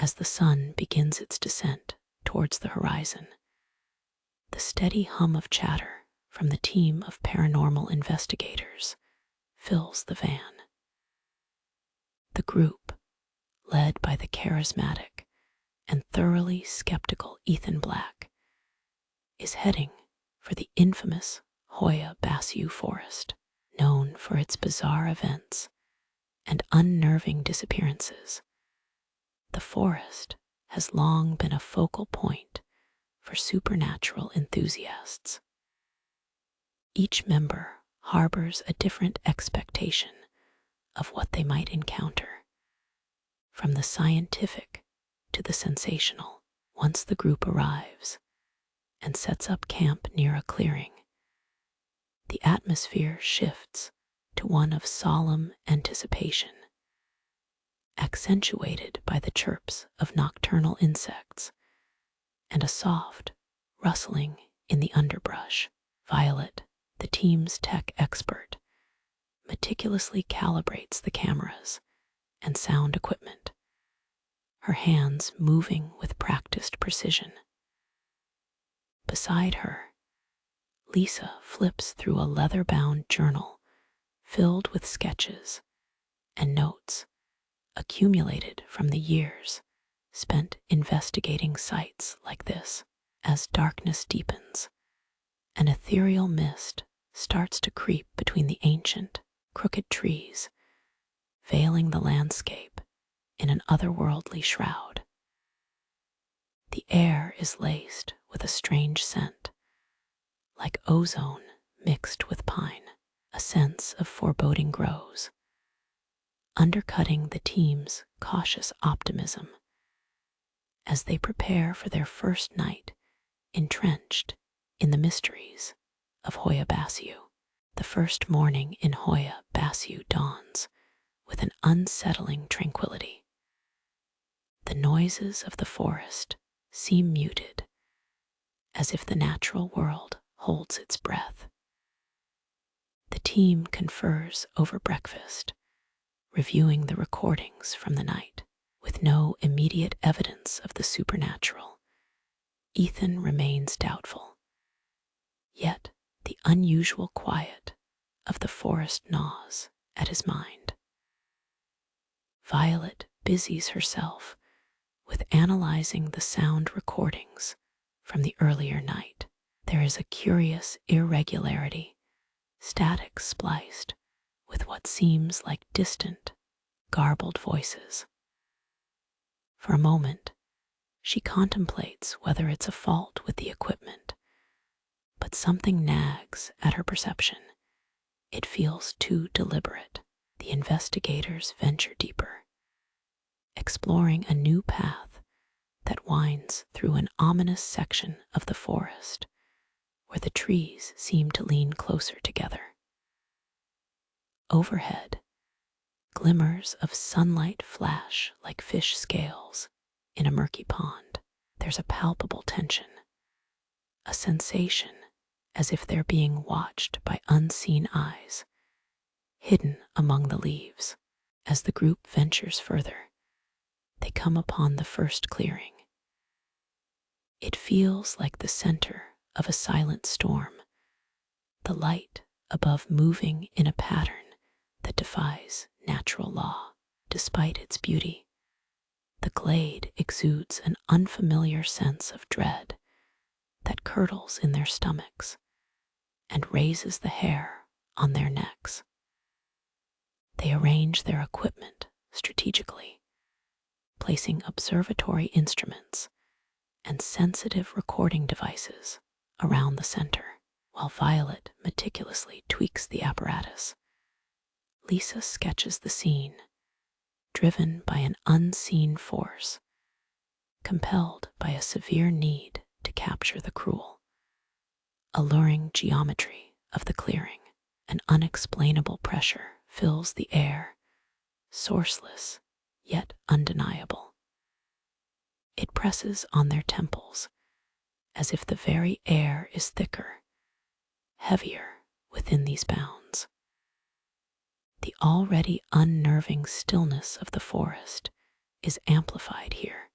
as the sun begins its descent towards the horizon. The steady hum of chatter from the team of paranormal investigators fills the van. The group, led by the charismatic and thoroughly skeptical Ethan Black, is heading for the infamous Hoia Baciu Forest, known for its bizarre events and unnerving disappearances. The forest has long been a focal point for supernatural enthusiasts. Each member harbors a different expectation of what they might encounter, from the scientific to the sensational. Once the group arrives and sets up camp near a clearing, the atmosphere shifts to one of solemn anticipation, accentuated by the chirps of nocturnal insects and a soft rustling in the underbrush. Violet, the team's tech expert, meticulously calibrates the cameras and sound equipment, her hands moving with practiced precision. Beside her, Lisa flips through a leather-bound journal filled with sketches and notes accumulated from the years spent investigating sites like this. As darkness deepens, an ethereal mist starts to creep between the ancient, crooked trees, veiling the landscape in an otherworldly shroud. The air is laced with a strange scent, like ozone mixed with pine. A sense of foreboding grows, undercutting the team's cautious optimism as they prepare for their first night entrenched in the mysteries of Hoia Baciu. The first morning in Hoia Baciu dawns with an unsettling tranquility. The noises of the forest seem muted, as if the natural world holds its breath. The team confers over breakfast, reviewing the recordings from the night. With no immediate evidence of the supernatural, Ethan remains doubtful. Yet the unusual quiet of the forest gnaws at his mind. Violet busies herself with analyzing the sound recordings from the earlier night. There is a curious irregularity, static spliced with what seems like distant, garbled voices. For a moment, she contemplates whether it's a fault with the equipment, but something nags at her perception. It feels too deliberate. The investigators venture deeper, exploring a new path that winds through an ominous section of the forest where the trees seem to lean closer together. Overhead, glimmers of sunlight flash like fish scales in a murky pond. There's a palpable tension, a sensation as if they're being watched by unseen eyes, hidden among the leaves. As the group ventures further, they come upon the first clearing. It feels like the center of a silent storm, the light above moving in a pattern that defies natural law. Despite its beauty, the glade exudes an unfamiliar sense of dread that curdles in their stomachs and raises the hair on their necks. They arrange their equipment strategically, placing observatory instruments and sensitive recording devices around the center. While Violet meticulously tweaks the apparatus, Lisa sketches the scene, driven by an unseen force, compelled by a severe need to capture the cruel, alluring geometry of the clearing. An unexplainable pressure fills the air, sourceless yet undeniable. It presses on their temples, as if the very air is thicker, heavier within these bounds. The already unnerving stillness of the forest is amplified here,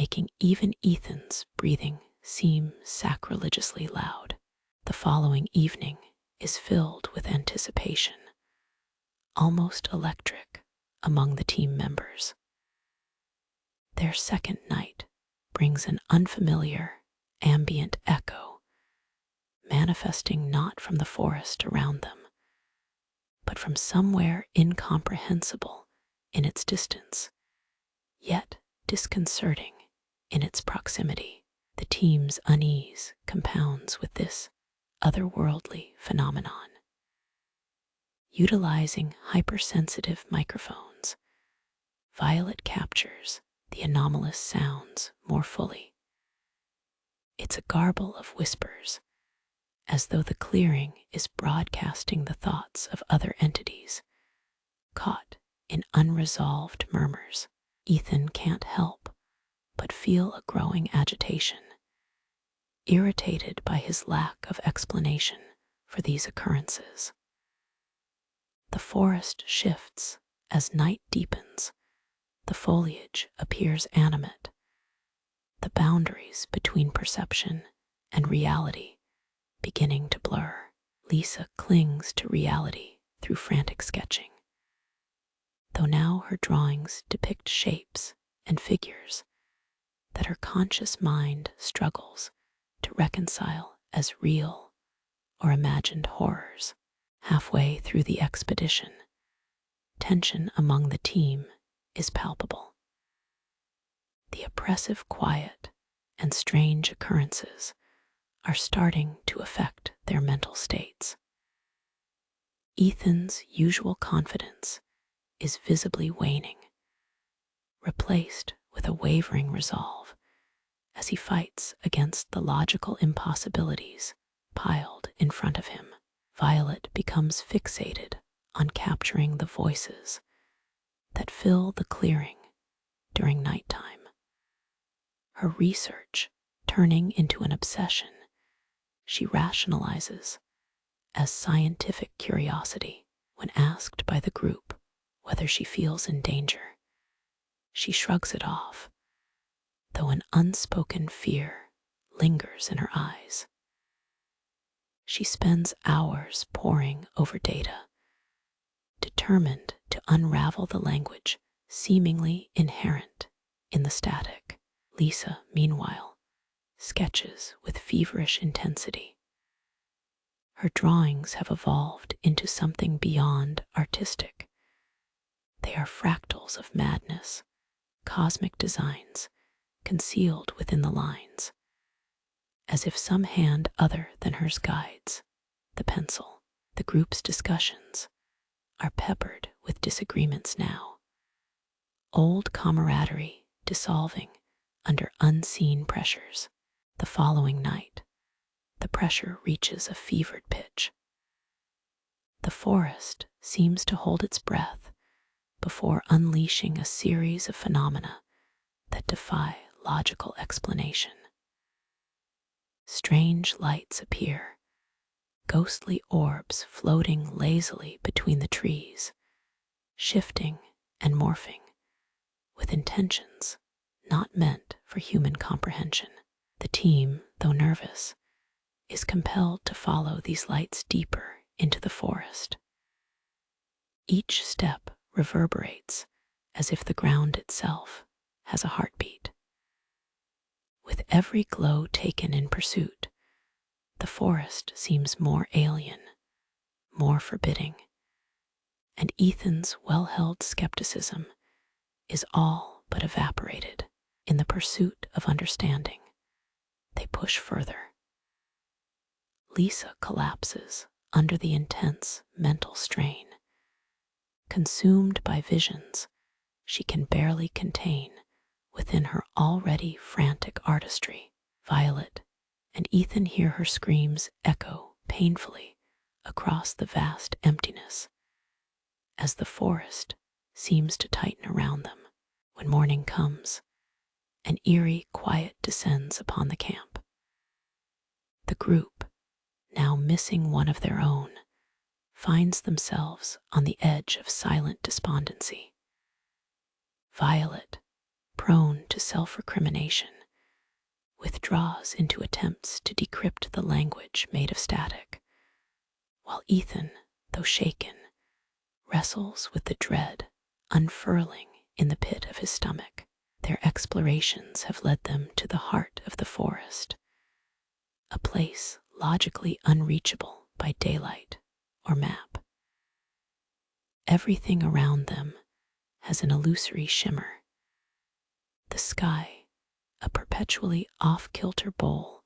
making even Ethan's breathing seem sacrilegiously loud. The following evening is filled with anticipation, almost electric among the team members. Their second night brings an unfamiliar, ambient echo, manifesting not from the forest around them, but from somewhere incomprehensible in its distance, yet disconcerting in its proximity. The team's unease compounds with this otherworldly phenomenon. Utilizing hypersensitive microphones, Violet captures the anomalous sounds more fully. It's a garble of whispers, as though the clearing is broadcasting the thoughts of other entities, caught in unresolved murmurs. Ethan can't help but feel a growing agitation, irritated by his lack of explanation for these occurrences. The forest shifts as night deepens. The foliage appears animate. The boundaries between perception and reality beginning to blur. Lisa clings to reality through frantic sketching, though now her drawings depict shapes and figures that her conscious mind struggles to reconcile as real or imagined horrors. Halfway through the expedition, tension among the team is palpable. The oppressive quiet and strange occurrences are starting to affect their mental states. Ethan's usual confidence is visibly waning, replaced with a wavering resolve as he fights against the logical impossibilities piled in front of him. Violet becomes fixated on capturing the voices that fill the clearing during nighttime. Her research turning into an obsession she rationalizes as scientific curiosity. When asked by the group whether she feels in danger, she shrugs it off, though an unspoken fear lingers in her eyes. She spends hours poring over data, determined to unravel the language seemingly inherent in the static. Lisa, meanwhile, sketches with feverish intensity. Her drawings have evolved into something beyond artistic. They are fractals of madness, cosmic designs concealed within the lines, as if some hand other than hers guides the pencil. The group's discussions are peppered with disagreements now, old camaraderie dissolving under unseen pressures. The following night, the pressure reaches a fevered pitch. The forest seems to hold its breath before unleashing a series of phenomena that defy logical explanation. Strange lights appear, ghostly orbs floating lazily between the trees, shifting and morphing with intentions not meant for human comprehension. The team, though nervous, is compelled to follow these lights deeper into the forest. Each step reverberates as if the ground itself has a heartbeat. With every glow taken in pursuit, the forest seems more alien, more forbidding, and Ethan's well-held skepticism is all but evaporated. In the pursuit of understanding, they push further. Lisa collapses under the intense mental strain. Consumed by visions she can barely contain within her already frantic artistry. Violet and Ethan hear her screams echo painfully across the vast emptiness as the forest seems to tighten around them. When morning comes, an eerie quiet descends upon the camp. The group, now missing one of their own, finds themselves on the edge of silent despondency. Violet, prone to self-recrimination, withdraws into attempts to decrypt the language made of static, while Ethan, though shaken, wrestles with the dread unfurling in the pit of his stomach. Their explorations have led them to the heart of the forest, a place logically unreachable by daylight or map. Everything around them has an illusory shimmer. The sky, a perpetually off-kilter bowl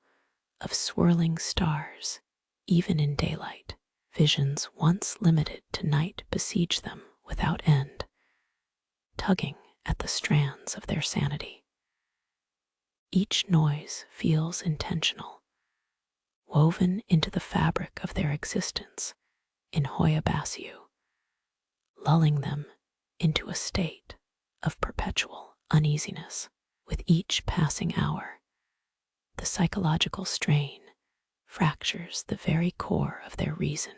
of swirling stars, even in daylight. Visions once limited to night besiege them without end, tugging at the strands of their sanity. Each noise feels intentional, woven into the fabric of their existence in Hoia Baciu, lulling them into a state of perpetual uneasiness. With each passing hour, the psychological strain fractures the very core of their reason,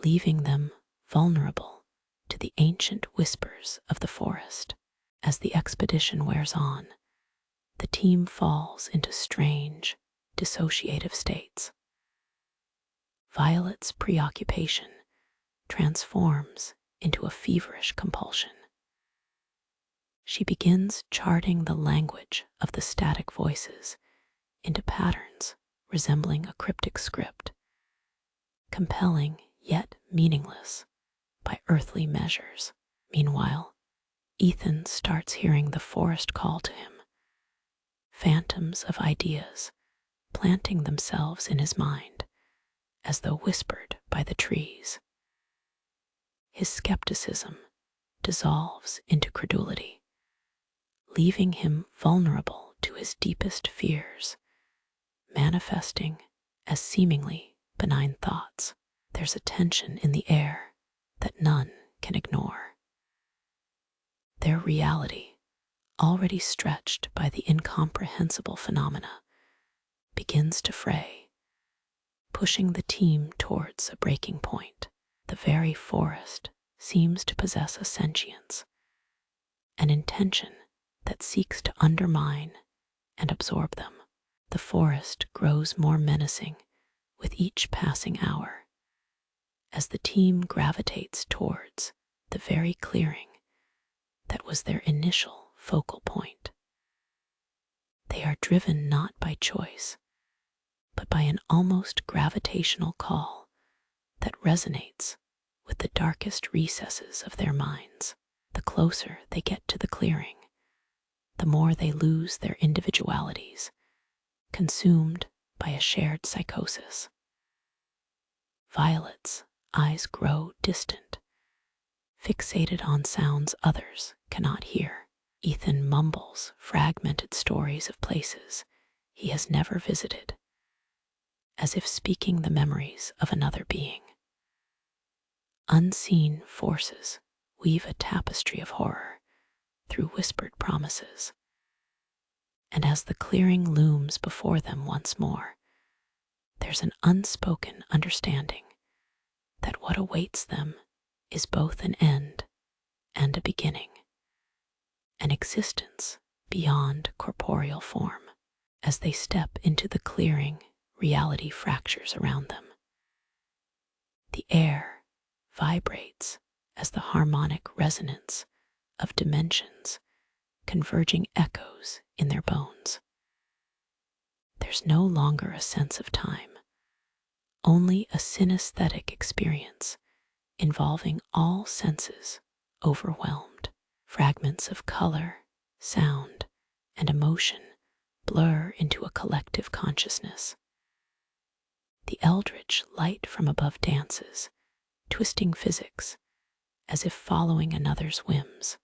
leaving them vulnerable to the ancient whispers of the forest. As the expedition wears on, the team falls into strange, dissociative states. Violet's preoccupation transforms into a feverish compulsion. She begins charting the language of the static voices into patterns resembling a cryptic script, compelling yet meaningless by earthly measures. Meanwhile, Ethan starts hearing the forest call to him, phantoms of ideas planting themselves in his mind as though whispered by the trees. His skepticism dissolves into credulity, leaving him vulnerable to his deepest fears, manifesting as seemingly benign thoughts. There's a tension in the air that none can ignore. Their reality, already stretched by the incomprehensible phenomena, begins to fray, pushing the team towards a breaking point. The very forest seems to possess a sentience, an intention that seeks to undermine and absorb them. The forest grows more menacing with each passing hour, as the team gravitates towards the very clearing that was their initial focal point. They are driven not by choice, but by an almost gravitational call that resonates with the darkest recesses of their minds. The closer they get to the clearing, the more they lose their individualities, consumed by a shared psychosis. Violet's eyes grow distant, fixated on sounds others cannot hear. Ethan mumbles fragmented stories of places he has never visited, as if speaking the memories of another being. Unseen forces weave a tapestry of horror through whispered promises, and as the clearing looms before them once more, there's an unspoken understanding that what awaits them is both an end and a beginning, an existence beyond corporeal form. As they step into the clearing, reality fractures around them. The air vibrates as the harmonic resonance of dimensions converging echoes in their bones. There's no longer a sense of time, only a synesthetic experience involving all senses overwhelmed. Fragments of color, sound, and emotion blur into a collective consciousness. The eldritch light from above dances, twisting physics as if following another's whims.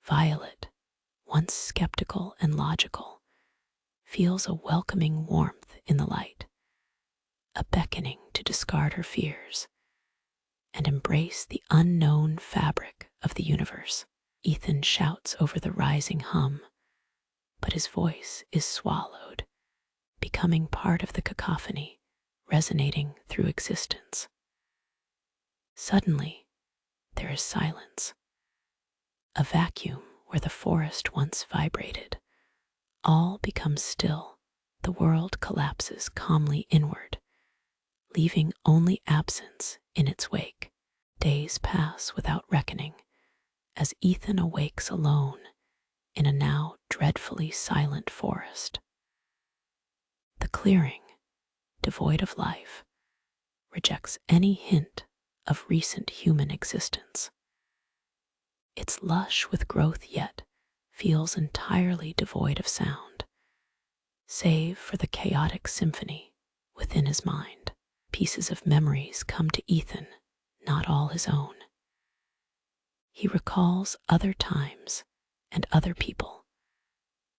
Violet, once skeptical and logical, feels a welcoming warmth in the light, a beckoning to discard her fears and embrace the unknown fabric of the universe. Ethan shouts over the rising hum, but his voice is swallowed, becoming part of the cacophony, resonating through existence. Suddenly, there is silence, a vacuum where the forest once vibrated. All becomes still. The world collapses calmly inward, leaving only absence in its wake. Days pass without reckoning as Ethan awakes alone in a now dreadfully silent forest. The clearing, devoid of life, rejects any hint of recent human existence. It's lush with growth, yet feels entirely devoid of sound, save for the chaotic symphony within his mind. Pieces of memories come to Ethan, not all his own. He recalls other times and other people,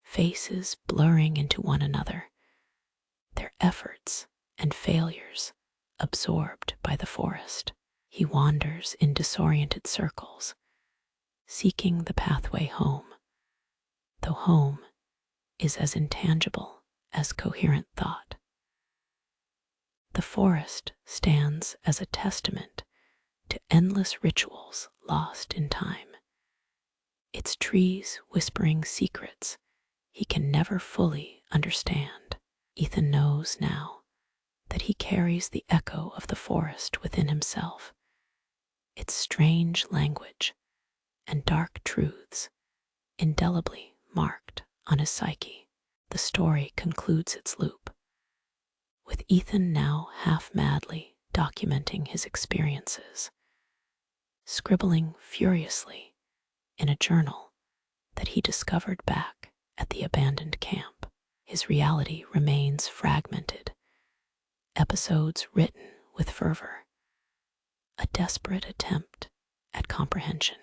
faces blurring into one another, their efforts and failures absorbed by the forest. He wanders in disoriented circles, seeking the pathway home, though home is as intangible as coherent thought. The forest stands as a testament to endless rituals lost in time, its trees whispering secrets he can never fully understand. Ethan knows now that he carries the echo of the forest within himself, its strange language and dark truths indelibly marked on his psyche. The story concludes its loop, with Ethan now half madly documenting his experiences, scribbling furiously in a journal that he discovered back at the abandoned camp. His reality remains fragmented, episodes written with fervor, a desperate attempt at comprehension.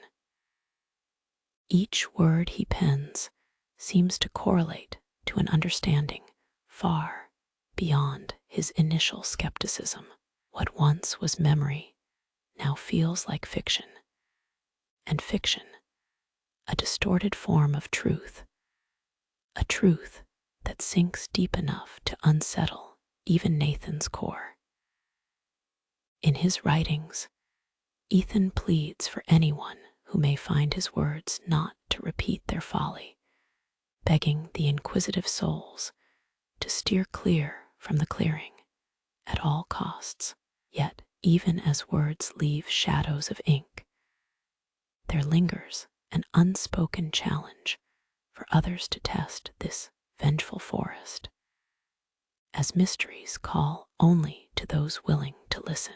Each word he pens seems to correlate to an understanding far beyond his initial skepticism. What once was memory now feels like fiction, and fiction, a distorted form of truth, a truth that sinks deep enough to unsettle even Nathan's core. In his writings, Ethan pleads for anyone who may find his words not to repeat their folly, begging the inquisitive souls to steer clear from the clearing at all costs. Yet, even as words leave shadows of ink, there lingers an unspoken challenge for others to test this vengeful forest, as mysteries call only to those willing to listen.